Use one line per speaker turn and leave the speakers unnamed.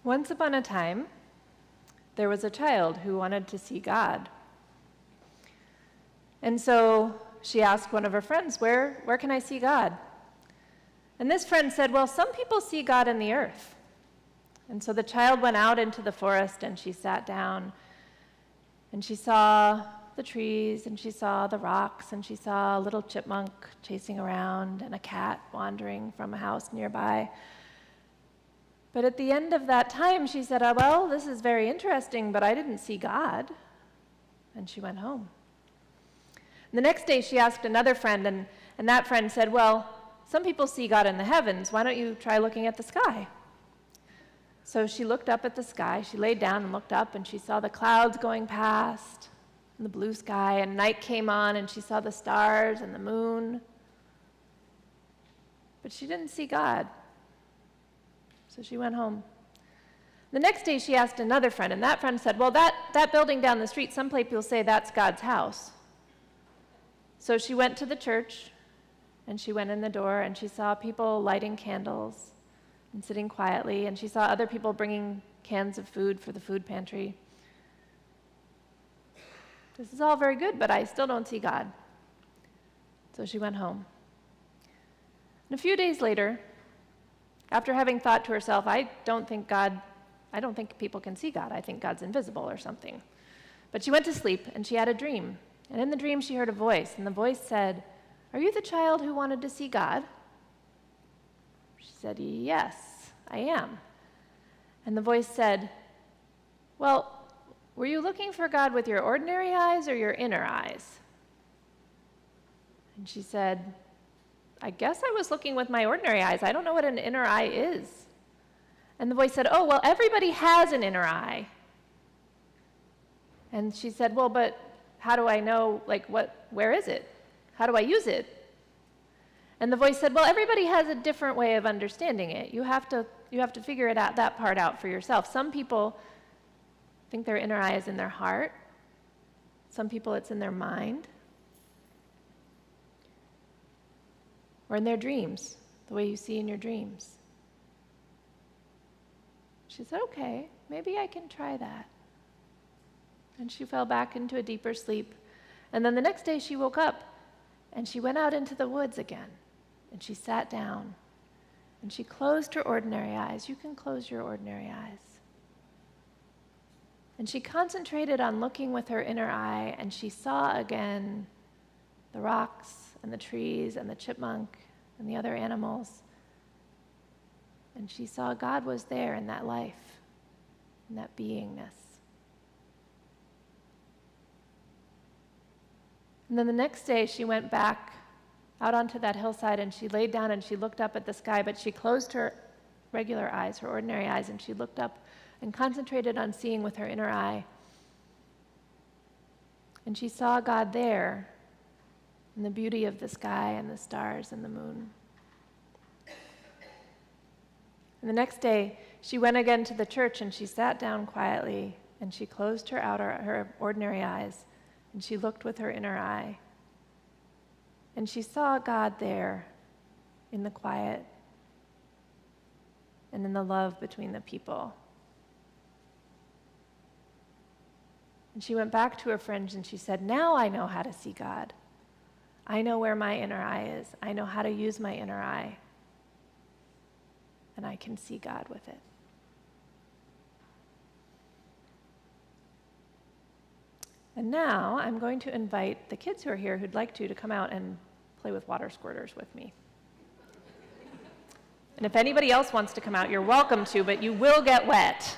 Once upon a time, there was a child who wanted to see God. And so she asked one of her friends, where can I see God? And this friend said, well, some people see God in the earth. And so the child went out into the forest and she sat down and she saw the trees and she saw the rocks and she saw a little chipmunk chasing around and a cat wandering from a house nearby. But at the end of that time, she said, oh, well, this is very interesting, but I didn't see God. And she went home. And the next day, she asked another friend, and that friend said, well, some people see God in the heavens. Why don't you try looking at the sky? So she looked up at the sky. She laid down and looked up, and she saw the clouds going past and the blue sky, and night came on, and she saw the stars and the moon. But she didn't see God. So she went home. The next day, she asked another friend, and that friend said, well, that building down the street, some people say that's God's house. So she went to the church, and she went in the door, and she saw people lighting candles and sitting quietly, and she saw other people bringing cans of food for the food pantry. This is all very good, but I still don't see God. So she went home. And a few days later, after having thought to herself, I don't think people can see God. I think God's invisible or something. But she went to sleep, and she had a dream. And in the dream, she heard a voice, and the voice said, are you the child who wanted to see God? She said, yes, I am. And the voice said, well, were you looking for God with your ordinary eyes or your inner eyes? And she said, I guess I was looking with my ordinary eyes. I don't know what an inner eye is. And the voice said, oh, well, everybody has an inner eye. And she said, well, but how do I know, where is it? How do I use it? And the voice said, well, everybody has a different way of understanding it. You have to figure it out, that part out for yourself. Some people think their inner eye is in their heart. Some people it's in their mind. Or in their dreams, the way you see in your dreams. She said, okay, maybe I can try that. And she fell back into a deeper sleep. And then the next day she woke up and she went out into the woods again. And she sat down and she closed her ordinary eyes. You can close your ordinary eyes. And she concentrated on looking with her inner eye, and she saw again the rocks and the trees and the chipmunk and the other animals. And she saw God was there in that life, in that beingness. And then the next day she went back out onto that hillside and she laid down and she looked up at the sky, but she closed her regular eyes, her ordinary eyes, and she looked up and concentrated on seeing with her inner eye. And she saw God there in the beauty of the sky and the stars and the moon. And the next day, she went again to the church and she sat down quietly and she closed her ordinary eyes and she looked with her inner eye. And she saw God there in the quiet and in the love between the people. And she went back to her friends and she said, now I know how to see God. I know where my inner eye is. I know how to use my inner eye. And I can see God with it. And now I'm going to invite the kids who are here who'd like to come out and play with water squirters with me. And if anybody else wants to come out, you're welcome to, but you will get wet.